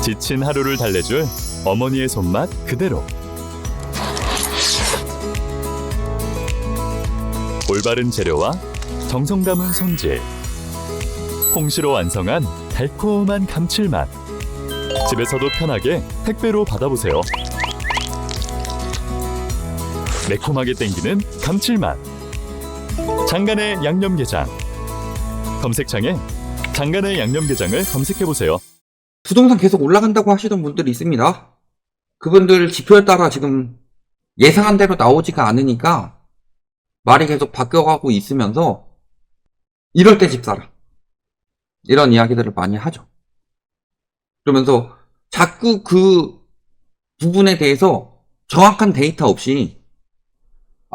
지친 하루를 달래줄 어머니의 손맛 그대로. 올바른 재료와 정성 담은 손질. 홍시로 완성한 달콤한 감칠맛. 집에서도 편하게 택배로 받아보세요. 매콤하게 땡기는 감칠맛. 장간의 양념게장. 검색창에 장간의 양념게장을 검색해보세요. 부동산 계속 올라간다고 하시던 분들이 있습니다. 그분들 지표에 따라 지금 예상한 대로 나오지가 않으니까 말이 계속 바뀌어가고 있으면서 이럴 때 집 사라, 이런 이야기들을 많이 하죠. 그러면서 자꾸 그 부분에 대해서 정확한 데이터 없이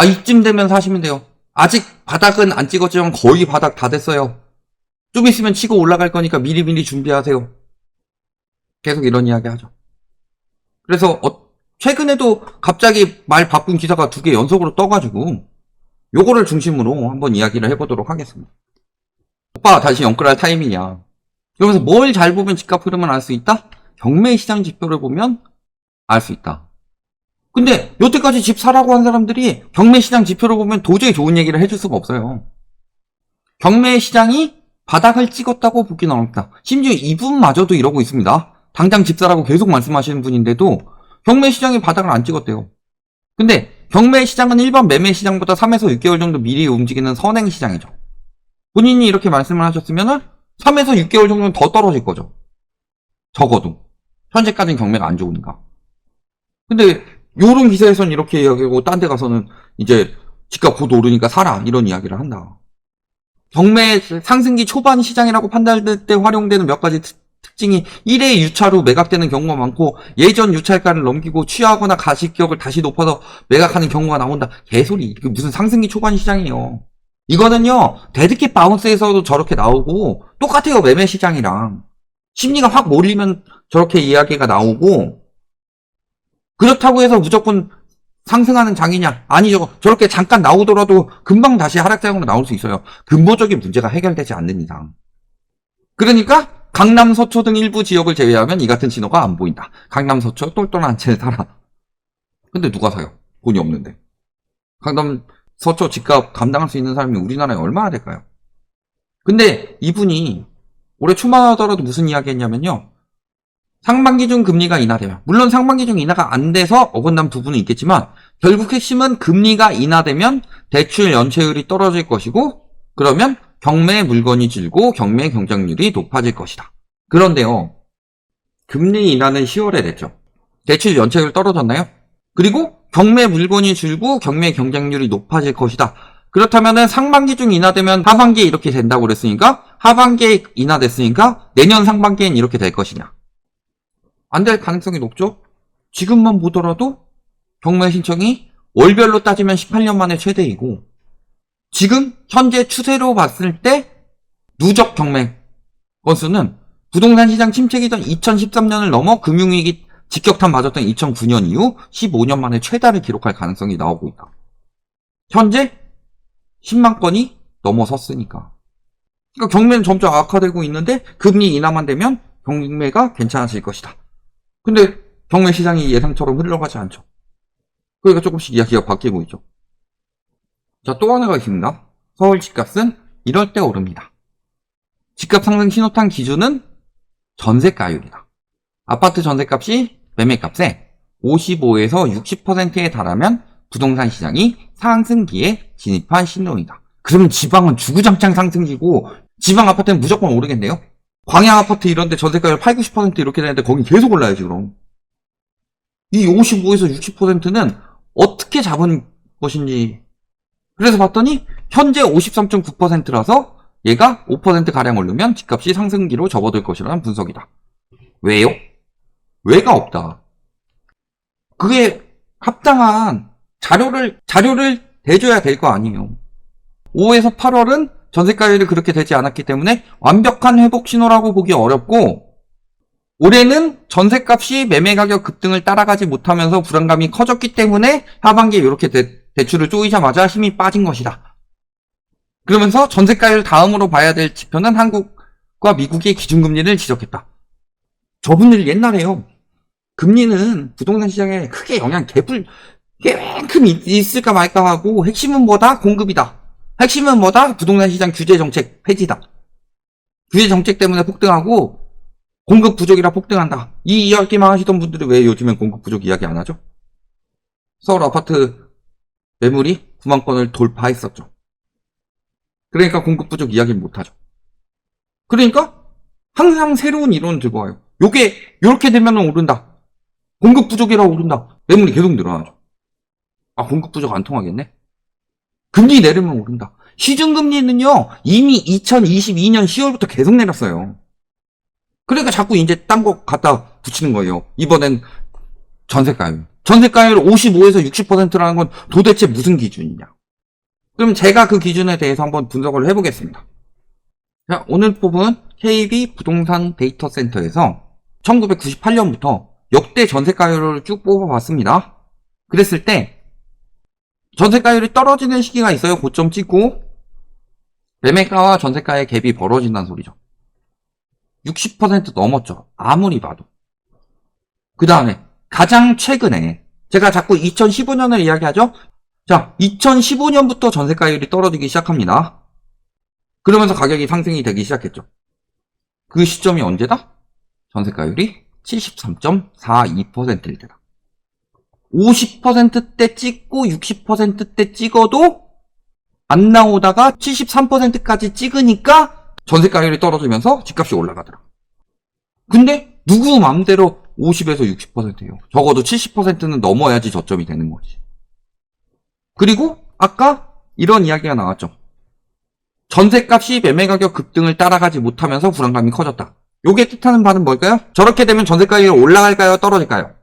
이쯤 되면 사시면 돼요. 아직 바닥은 안 찍었지만 거의 바닥 다 됐어요. 좀 있으면 치고 올라갈 거니까 미리미리 준비하세요. 계속 이런 이야기 하죠. 그래서 최근에도 갑자기 말 바꾼 기사가 2개 연속으로 떠가지고 요거를 중심으로 한번 이야기를 해보도록 하겠습니다. 오빠 다시 연끌할 타이밍이야. 그러면서 뭘 잘 보면 집값 흐름을 알 수 있다? 경매시장 지표를 보면 알 수 있다. 근데 여태까지 집 사라고 한 사람들이 경매시장 지표를 보면 도저히 좋은 얘기를 해줄 수가 없어요. 경매시장이 바닥을 찍었다고 보기는 어렵다. 심지어 이분마저도 이러고 있습니다. 당장 집 사라고 계속 말씀하시는 분인데도 경매시장이 바닥을 안 찍었대요. 근데 경매시장은 일반 매매시장보다 3에서 6개월 정도 미리 움직이는 선행시장이죠. 본인이 이렇게 말씀을 하셨으면 3에서 6개월 정도는 더 떨어질 거죠. 적어도. 현재까지는 경매가 안 좋으니까. 근데 요런 기사에서는 이렇게 이야기하고 딴 데 가서는 이제 집값 곧 오르니까 사라, 이런 이야기를 한다. 경매 상승기 초반 시장이라고 판단될 때 활용되는 몇 가지 특징이 1회 유찰 후 매각되는 경우가 많고 예전 유찰가를 넘기고 취하거나 가시격을 다시 높아서 매각하는 경우가 나온다. 개소리. 이게 무슨 상승기 초반 시장이에요. 이거는요, 데드캣 바운스에서도 저렇게 나오고 똑같아요. 매매 시장이랑. 심리가 확 몰리면 저렇게 이야기가 나오고, 그렇다고 해서 무조건 상승하는 장이냐? 아니죠. 저렇게 잠깐 나오더라도 금방 다시 하락장으로 나올 수 있어요. 근본적인 문제가 해결되지 않는 이상. 그러니까 강남, 서초 등 일부 지역을 제외하면 이 같은 신호가 안 보인다. 강남, 서초 똘똘한 채 살아. 근데 누가 사요? 돈이 없는데. 강남, 서초 집값 감당할 수 있는 사람이 우리나라에 얼마나 될까요? 근데 이분이 올해 초만 하더라도 무슨 이야기 했냐면요. 상반기 중 금리가 인하되면, 물론 상반기 중 인하가 안 돼서 어긋난 부분은 있겠지만 결국 핵심은 금리가 인하되면 대출 연체율이 떨어질 것이고, 그러면 경매 물건이 줄고 경매 경쟁률이 높아질 것이다. 그런데요, 금리 인하는 10월에 됐죠. 대출 연체율 떨어졌나요? 그리고 경매 물건이 줄고 경매 경쟁률이 높아질 것이다. 그렇다면 상반기 중 인하되면 하반기에 이렇게 된다고 그랬으니까, 하반기에 인하됐으니까 내년 상반기엔 이렇게 될 것이냐? 안 될 가능성이 높죠? 지금만 보더라도 경매 신청이 월별로 따지면 18년 만에 최대이고, 지금 현재 추세로 봤을 때 누적 경매 건수는 부동산 시장 침체기 전 2013년을 넘어 금융위기 직격탄 맞았던 2009년 이후 15년 만에 최다를 기록할 가능성이 나오고 있다. 현재 10만 건이 넘어섰으니까. 그러니까 경매는 점점 악화되고 있는데 금리 인하만 되면 경매가 괜찮아질 것이다. 근데 경매 시장이 예상처럼 흘러가지 않죠. 그러니까 조금씩 이야기가 바뀌고 있죠. 자, 또 하나가 있습니다. 서울 집값은 이럴 때 오릅니다. 집값 상승 신호탄 기준은 전세가율이다. 아파트 전세값이 매매값의 55에서 60%에 달하면 부동산 시장이 상승기에 진입한 신호이다. 그러면 지방은 주구장창 상승기고 지방 아파트는 무조건 오르겠네요. 광양 아파트 이런 데 전세가율 8, 90% 이렇게 되는데 거기 계속 올라야지 그럼. 이 55에서 60%는 어떻게 잡은 것인지. 그래서 봤더니 현재 53.9%라서 얘가 5%가량 오르면 집값이 상승기로 접어들 것이라는 분석이다. 왜요? 왜가 없다. 그게 합당한 자료를 대줘야 될 거 아니에요. 5에서 8월은 전세가율이 그렇게 되지 않았기 때문에 완벽한 회복 신호라고 보기 어렵고, 올해는 전세값이 매매가격 급등을 따라가지 못하면서 불안감이 커졌기 때문에 하반기에 이렇게 대출을 쪼이자마자 힘이 빠진 것이다. 그러면서 전세가율 다음으로 봐야 될 지표는 한국과 미국의 기준금리를 지적했다. 저분들 옛날에요. 금리는 부동산 시장에 크게 영향 개뿔 꽤만큼 있을까 말까 하고 핵심은 뭐다? 공급이다. 핵심은 뭐다? 부동산 시장 규제 정책 폐지다. 규제 정책 때문에 폭등하고 공급 부족이라 폭등한다. 이 이야기만 하시던 분들이 왜 요즘엔 공급 부족 이야기 안 하죠? 서울 아파트 매물이 9만 건을 돌파했었죠. 그러니까 공급 부족 이야기는 못하죠. 그러니까 항상 새로운 이론을 들고 와요. 요게 요렇게 되면 오른다. 공급 부족이라 오른다. 매물이 계속 늘어나죠. 아, 공급 부족 안 통하겠네. 금리 내리면 오른다. 시중금리는요 이미 2022년 10월부터 계속 내렸어요. 그러니까 자꾸 이제 딴 거 갖다 붙이는 거예요. 이번엔 전세가율. 전세가율 55에서 60%라는 건 도대체 무슨 기준이냐. 그럼 제가 그 기준에 대해서 한번 분석을 해보겠습니다. 자, 오늘 뽑은 KB 부동산 데이터 센터에서 1998년부터 역대 전세가율을 쭉 뽑아봤습니다. 그랬을 때 전세가율이 떨어지는 시기가 있어요. 고점 찍고 매매가와 전세가의 갭이 벌어진다는 소리죠. 60% 넘었죠. 아무리 봐도. 그 다음에 가장 최근에 제가 자꾸 2015년을 이야기하죠. 자, 2015년부터 전세가율이 떨어지기 시작합니다. 그러면서 가격이 상승이 되기 시작했죠. 그 시점이 언제다? 전세가율이 73.42%일 때다. 50%대 찍고 60%대 찍어도 안 나오다가 73%까지 찍으니까 전세가율이 떨어지면서 집값이 올라가더라. 근데 누구 마음대로 50에서 60%예요. 적어도 70%는 넘어야지 저점이 되는 거지. 그리고 아까 이런 이야기가 나왔죠. 전세값이 매매가격 급등을 따라가지 못하면서 불안감이 커졌다. 요게 뜻하는 바는 뭘까요? 저렇게 되면 전세가율이 올라갈까요? 떨어질까요?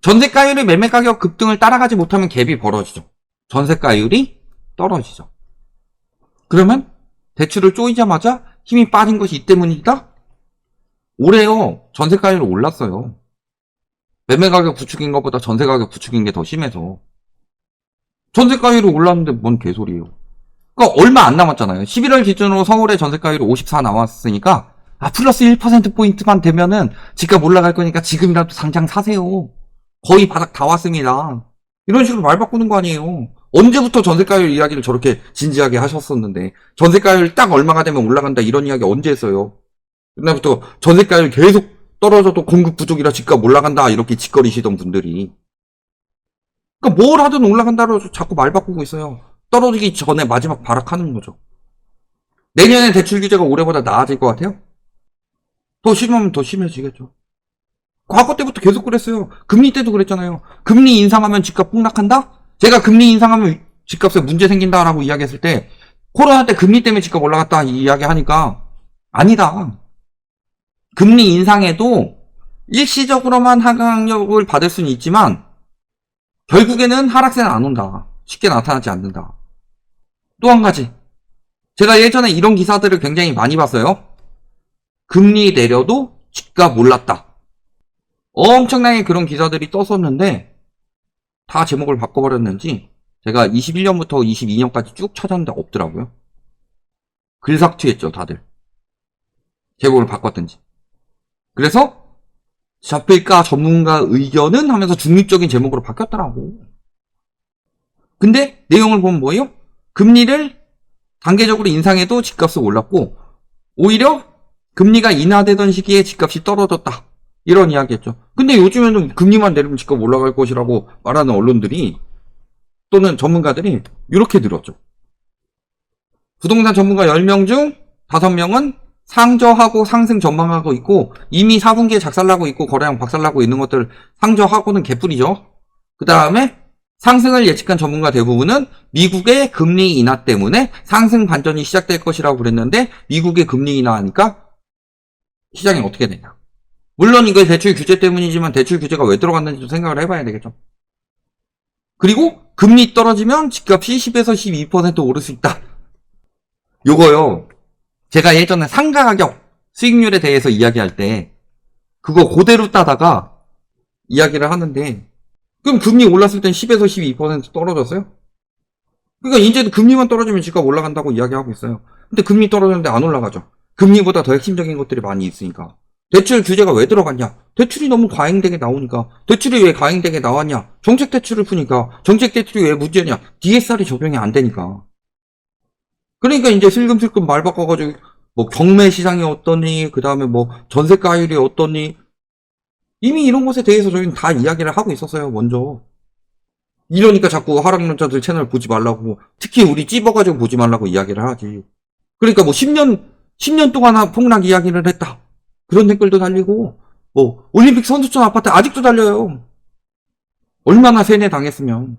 전세가율이 매매가격 급등을 따라가지 못하면 갭이 벌어지죠. 전세가율이 떨어지죠. 그러면 대출을 쪼이자마자 힘이 빠진 것이 이 때문이다? 올해요. 전세가율이 올랐어요. 매매가격 부축인 것보다 전세가격 부축인 게 더 심해서. 전세가율이 올랐는데 뭔 개소리예요. 그러니까 얼마 안 남았잖아요. 11월 기준으로 서울의 전세가율이 54 나왔으니까 플러스 1%포인트만 되면은 집값 올라갈 거니까 지금이라도 당장 사세요. 거의 바닥 다 왔습니다. 이런 식으로 말 바꾸는 거 아니에요. 언제부터 전세가율 이야기를 저렇게 진지하게 하셨었는데 전세가율 딱 얼마가 되면 올라간다 이런 이야기 언제 했어요? 그날부터 전세가율 계속 떨어져도 공급 부족이라 집값 올라간다 이렇게 짓거리시던 분들이 그러니까 뭘 하든 올라간다로 자꾸 말 바꾸고 있어요. 떨어지기 전에 마지막 발악하는 거죠. 내년에 대출 규제가 올해보다 나아질 것 같아요? 더 심하면 더 심해지겠죠. 과거 때부터 계속 그랬어요. 금리 때도 그랬잖아요. 금리 인상하면 집값 폭락한다? 제가 금리 인상하면 집값에 문제 생긴다라고 이야기했을 때 코로나 때 금리 때문에 집값 올라갔다 이 이야기 하니까 아니다. 금리 인상에도 일시적으로만 하강력을 받을 수는 있지만 결국에는 하락세는 안 온다. 쉽게 나타나지 않는다. 또 한 가지. 제가 예전에 이런 기사들을 굉장히 많이 봤어요. 금리 내려도 집값 올랐다. 엄청나게 그런 기사들이 떴었는데 다 제목을 바꿔버렸는지 제가 21년부터 22년까지 쭉 찾았는데 없더라고요. 글삭튀했죠 다들. 제목을 바꿨든지. 그래서 잡힐까 전문가 의견은 하면서 중립적인 제목으로 바뀌었더라고. 근데 내용을 보면 뭐예요? 금리를 단계적으로 인상해도 집값은 올랐고 오히려 금리가 인하되던 시기에 집값이 떨어졌다. 이런 이야기했죠. 근데 요즘에는 금리만 내리면 집값 올라갈 것이라고 말하는 언론들이 또는 전문가들이 이렇게 들었죠. 부동산 전문가 10명 중 5명은 상저하고 상승 전망하고 있고 이미 4분기에 작살나고 있고 거래량 박살나고 있는 것들 상저하고는 개뿔이죠. 그 다음에 상승을 예측한 전문가 대부분은 미국의 금리 인하 때문에 상승 반전이 시작될 것이라고 그랬는데 미국의 금리 인하하니까 시장이 어떻게 되냐. 물론 이거 대출 규제 때문이지만 대출 규제가 왜 들어갔는지도 생각을 해봐야 되겠죠. 그리고 금리 떨어지면 집값이 10에서 12% 오를 수 있다. 요거요. 제가 예전에 상가 가격 수익률에 대해서 이야기할 때 그거 그대로 따다가 이야기를 하는데 그럼 금리 올랐을 땐 10에서 12% 떨어졌어요? 그러니까 이제도 금리만 떨어지면 집값 올라간다고 이야기하고 있어요. 근데 금리 떨어졌는데 안 올라가죠. 금리보다 더 핵심적인 것들이 많이 있으니까. 대출 규제가 왜 들어갔냐? 대출이 너무 과잉되게 나오니까. 대출이 왜 과잉되게 나왔냐? 정책 대출을 푸니까. 정책 대출이 왜 문제냐? DSR이 적용이 안 되니까. 그러니까 이제 슬금슬금 말 바꿔가지고 뭐 경매 시장이 어떠니, 그 다음에 뭐 전세가율이 어떠니, 이미 이런 것에 대해서 저희는 다 이야기를 하고 있었어요, 먼저. 이러니까 자꾸 하락론자들 채널 보지 말라고, 특히 우리 찝어가지고 보지 말라고 이야기를 하지. 그러니까 뭐 10년 동안 폭락 이야기를 했다. 그런 댓글도 달리고, 뭐, 올림픽 선수촌 아파트 아직도 달려요. 얼마나 세뇌 당했으면.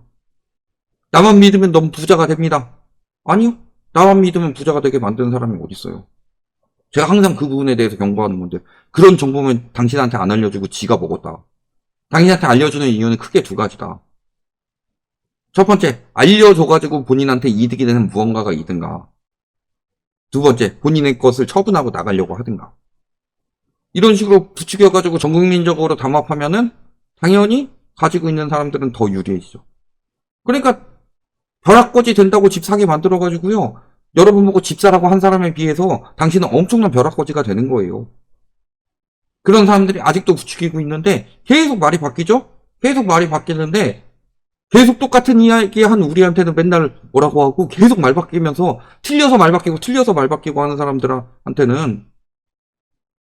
나만 믿으면 넌 부자가 됩니다. 아니요. 나만 믿으면 부자가 되게 만드는 사람이 어딨어요. 제가 항상 그 부분에 대해서 경고하는 건데, 그런 정보면 당신한테 안 알려주고 지가 먹었다. 당신한테 알려주는 이유는 크게 두 가지다. 첫 번째, 알려줘가지고 본인한테 이득이 되는 무언가가 있든가. 두 번째, 본인의 것을 처분하고 나가려고 하든가. 이런 식으로 부추겨가지고 전국민적으로 담합하면은 당연히 가지고 있는 사람들은 더 유리해지죠. 그러니까 벼락거지 된다고 집 사게 만들어가지고요. 여러분 보고 집 사라고 한 사람에 비해서 당신은 엄청난 벼락거지가 되는 거예요. 그런 사람들이 아직도 부추기고 있는데 계속 말이 바뀌죠? 계속 말이 바뀌는데 계속 똑같은 이야기 한 우리한테는 맨날 뭐라고 하고 계속 말 바뀌면서 틀려서 말 바뀌고 틀려서 말 바뀌고 하는 사람들한테는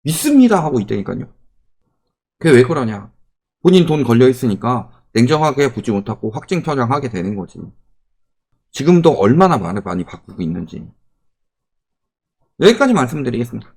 믿습니다 하고 있다니까요. 그게 왜 그러냐? 본인 돈 걸려 있으니까 냉정하게 보지 못하고 확증 편향하게 되는 거지. 지금도 얼마나 말을 많이 바꾸고 있는지. 여기까지 말씀드리겠습니다.